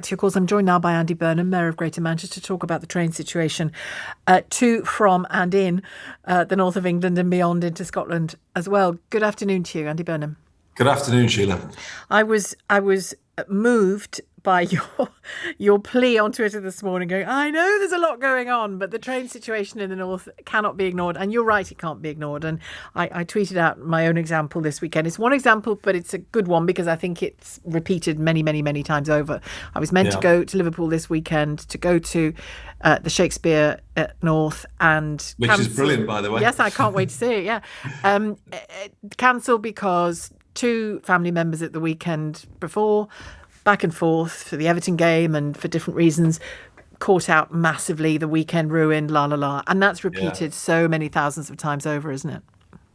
To your calls, I'm joined now by Andy Burnham, Mayor of Greater Manchester, to talk about the train situation to, from and in the north of England and beyond into Scotland as well. Good afternoon to you, Andy Burnham. Good afternoon, Sheila. I was moved by your plea on Twitter this morning, going, I know there's a lot going on, but the train situation in the north cannot be ignored. And you're right, it can't be ignored. And I tweeted out my own example this weekend. It's one example, but it's a good one because I think it's repeated many, many, many times over. I was meant to go to Liverpool this weekend to go to the Shakespeare at North and which is brilliant, by the way. Yes, I can't wait to see it. Yeah, cancelled because two family members at the weekend before, back and forth for the Everton game and for different reasons, caught out massively, the weekend ruined, and that's repeated so many thousands of times over, isn't it?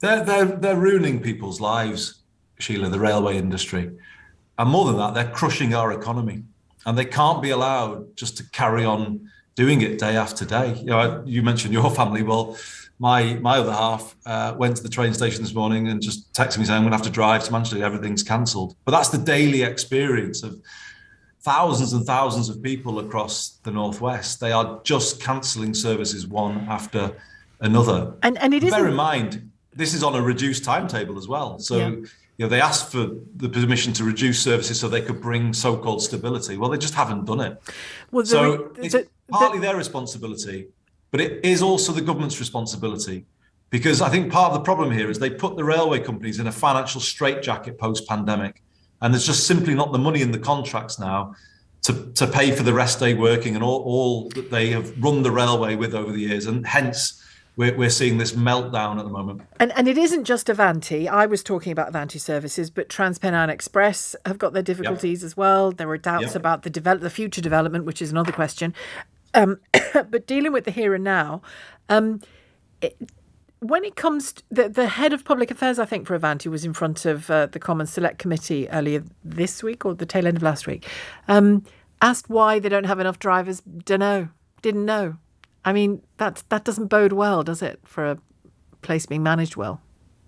They're ruining people's lives, Sheila, the railway industry, and more than that, they're crushing our economy, and they can't be allowed just to carry on doing it day after day. You mentioned your family. Well, my other half went to the train station this morning and just texted me saying, I'm going to have to drive to Manchester, everything's cancelled. But that's the daily experience of thousands and thousands of people across the Northwest. They are just cancelling services one after another. And it is. Bear in mind, this is on a reduced timetable as well. So they asked for the permission to reduce services so they could bring so-called stability. Well, they just haven't done it. Well, it's partly their responsibility, but it is also the government's responsibility, because I think part of the problem here is they put the railway companies in a financial straitjacket post-pandemic, and there's just simply not the money in the contracts now to pay for the rest day working and all that they have run the railway with over the years, and hence we're seeing this meltdown at the moment. And it isn't just Avanti. I was talking about Avanti services, but Transpennine Express have got their difficulties as well. There were doubts about the future development, which is another question. But dealing with the here and now, when it comes to the head of public affairs, I think, for Avanti was in front of the Commons Select Committee earlier this week or the tail end of last week, asked why they don't have enough drivers. Didn't know. I mean, that doesn't bode well, does it, for a place being managed well?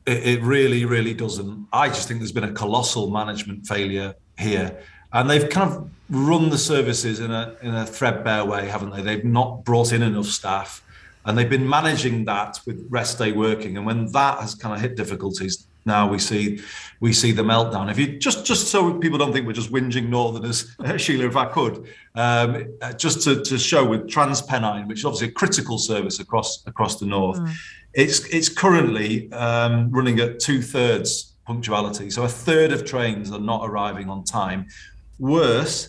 It really, really doesn't. I just think there's been a colossal management failure here. And they've kind of run the services in a threadbare way, haven't they? They've not brought in enough staff, and they've been managing that with rest day working. And when that has kind of hit difficulties, now we see the meltdown. If you just so people don't think we're just whinging Northerners, Sheila, if I could, just to show with Transpennine, which is obviously a critical service across the north, it's currently running at 2/3 punctuality. So a third of trains are not arriving on time. Worse,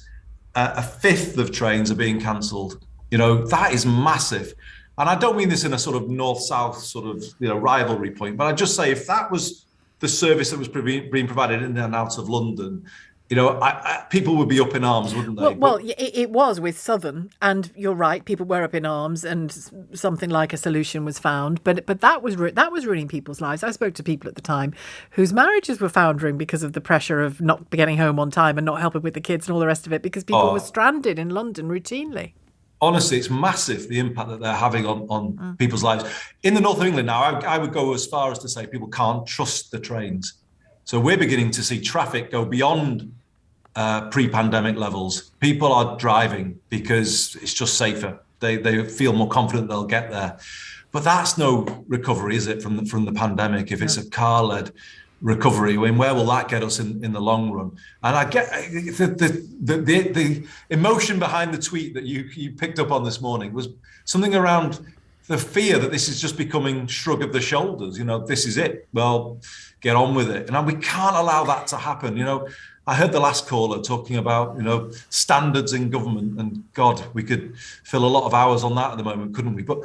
a fifth of trains are being cancelled. That is massive. And I don't mean this in a sort of north-south sort of rivalry point, but I just say if that was the service that was being provided in and out of London, people would be up in arms, wouldn't they? Well, it was with Southern, and you're right. People were up in arms, and something like a solution was found. But that was ruining people's lives. I spoke to people at the time whose marriages were foundering because of the pressure of not getting home on time and not helping with the kids and all the rest of it, because people were stranded in London routinely. Honestly, it's massive, the impact that they're having on people's lives. In the north of England now, I would go as far as to say people can't trust the trains. So we're beginning to see traffic go beyond pre-pandemic levels. People are driving because it's just safer. They feel more confident they'll get there. But that's no recovery, is it, from the pandemic? If it's a car-led recovery, where will that get us in the long run? And I get the emotion behind the tweet that you picked up on this morning was something around the fear that this is just becoming shrug of the shoulders. This is it. Well, get on with it. And we can't allow that to happen. I heard the last caller talking about, standards in government, and God, we could fill a lot of hours on that at the moment, couldn't we? But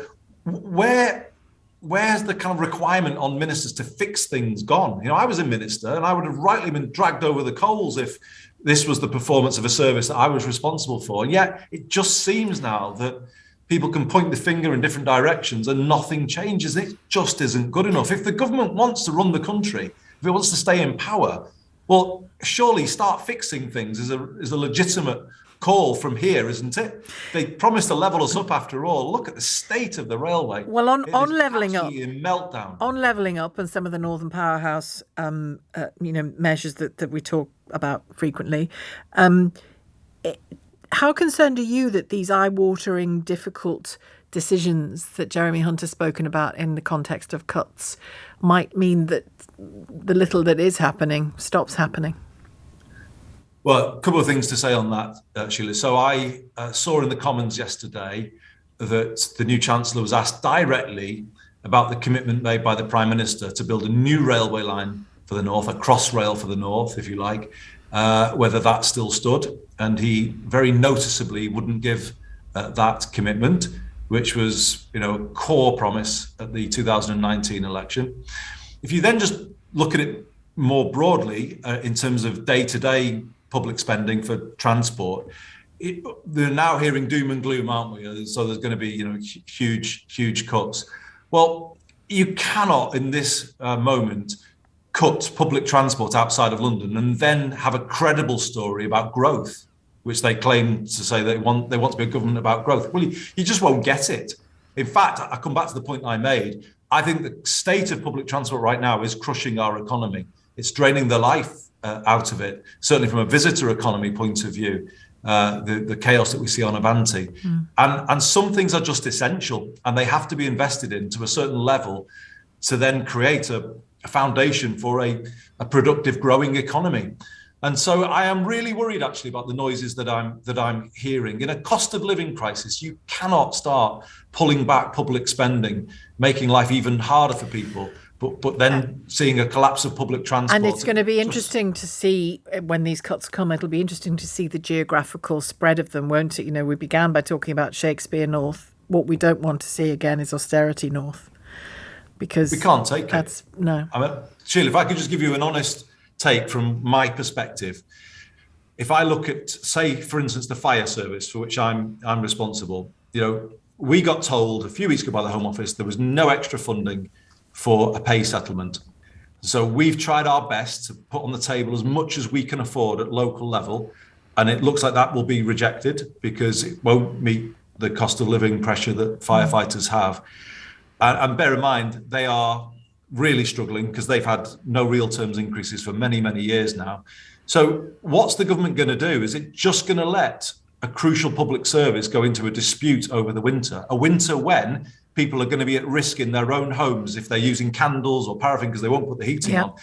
where's the kind of requirement on ministers to fix things gone? I was a minister, and I would have rightly been dragged over the coals if this was the performance of a service that I was responsible for. And yet it just seems now that people can point the finger in different directions and nothing changes. It just isn't good enough. If the government wants to run the country, if it wants to stay in power, well, surely start fixing things is a legitimate call from here, isn't it? They promised to level us up after all. Look at the state of the railway. Well, on levelling up, in meltdown. On levelling up, and some of the Northern Powerhouse, measures that we talk about frequently, How concerned are you that these eye-watering, difficult decisions that Jeremy Hunt has spoken about in the context of cuts might mean that the little that is happening stops happening? Well, a couple of things to say on that, Sheila. So I saw in the Commons yesterday that the new Chancellor was asked directly about the commitment made by the Prime Minister to build a new railway line for the North, a cross-rail for the North, if you like, whether that still stood. And he very noticeably wouldn't give that commitment, which was, a core promise at the 2019 election. If you then just look at it more broadly in terms of day-to-day public spending for transport, they're now hearing doom and gloom, aren't we? So there's going to be, huge cuts. Well, you cannot in this moment cut public transport outside of London and then have a credible story about growth, which they claim to say they want to be a government about growth. Well, you just won't get it. In fact, I come back to the point I made. I think the state of public transport right now is crushing our economy. It's draining the life out of it, certainly from a visitor economy point of view, the chaos that we see on Avanti. And some things are just essential and they have to be invested in to a certain level to then create a foundation for a productive, growing economy. And so I am really worried actually about the noises that I'm hearing. In a cost of living crisis, you cannot start pulling back public spending, making life even harder for people. But then seeing a collapse of public transport. And it's going to be interesting to see when these cuts come. It'll be interesting to see the geographical spread of them, won't it? We began by talking about Shakespeare North. What we don't want to see again is austerity North, because we can't take it. No. Sheila, if I could just give you an honest take from my perspective. If I look at, say, for instance, the fire service for which I'm responsible, we got told a few weeks ago by the Home Office there was no extra funding for a pay settlement. So we've tried our best to put on the table as much as we can afford at local level. And it looks like that will be rejected because it won't meet the cost of living pressure that firefighters have. And bear in mind, they are really struggling because they've had no real terms increases for many, many years now. So what's the government going to do? Is it just going to let a crucial public service go into a dispute over the winter? A winter when people are going to be at risk in their own homes if they're using candles or paraffin because they won't put the heating on.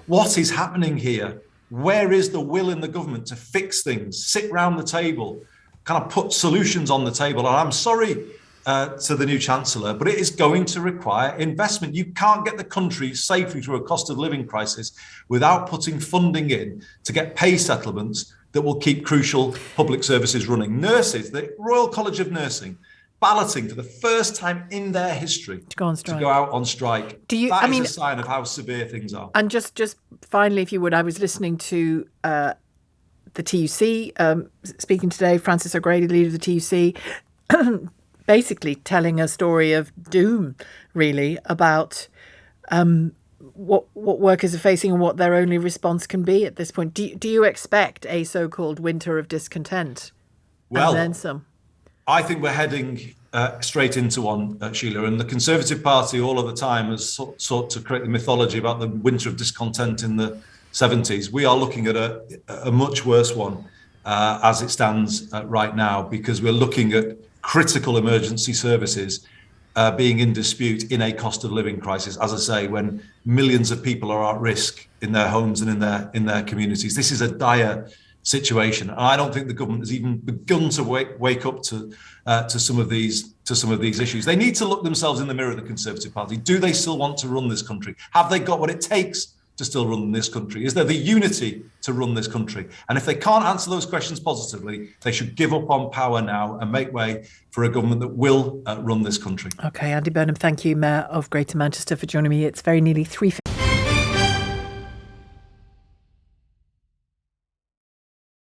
What is happening here? Where is the will in the government to fix things, sit round the table, kind of put solutions on the table? And I'm sorry to the new Chancellor, but it is going to require investment. You can't get the country safely through a cost of living crisis without putting funding in to get pay settlements that will keep crucial public services running. Nurses, the Royal College of Nursing, balloting for the first time in their history to go out on strike. That is a sign of how severe things are. And just finally, if you would, I was listening to the TUC speaking today, Francis O'Grady, leader of the TUC, basically telling a story of doom, really, about what workers are facing and what their only response can be at this point. Do you expect a so-called winter of discontent? Well, and then some? I think we're heading straight into one, Sheila, and the Conservative Party all of the time has sought to create the mythology about the winter of discontent in the 70s. We are looking at a much worse one as it stands right now, because we're looking at critical emergency services being in dispute in a cost of living crisis, as I say, when millions of people are at risk in their homes and in their communities. This is a dire situation, and I don't think the government has even begun to wake up to some of these issues. They need to look themselves in the mirror, the Conservative Party. Do they still want to run this country? Have they got what it takes to still run this country? Is there the unity to run this country? And if they can't answer those questions positively, they should give up on power now and make way for a government that will run this country. Okay, Andy Burnham, thank you, Mayor of Greater Manchester, for joining me. It's very nearly 3:50.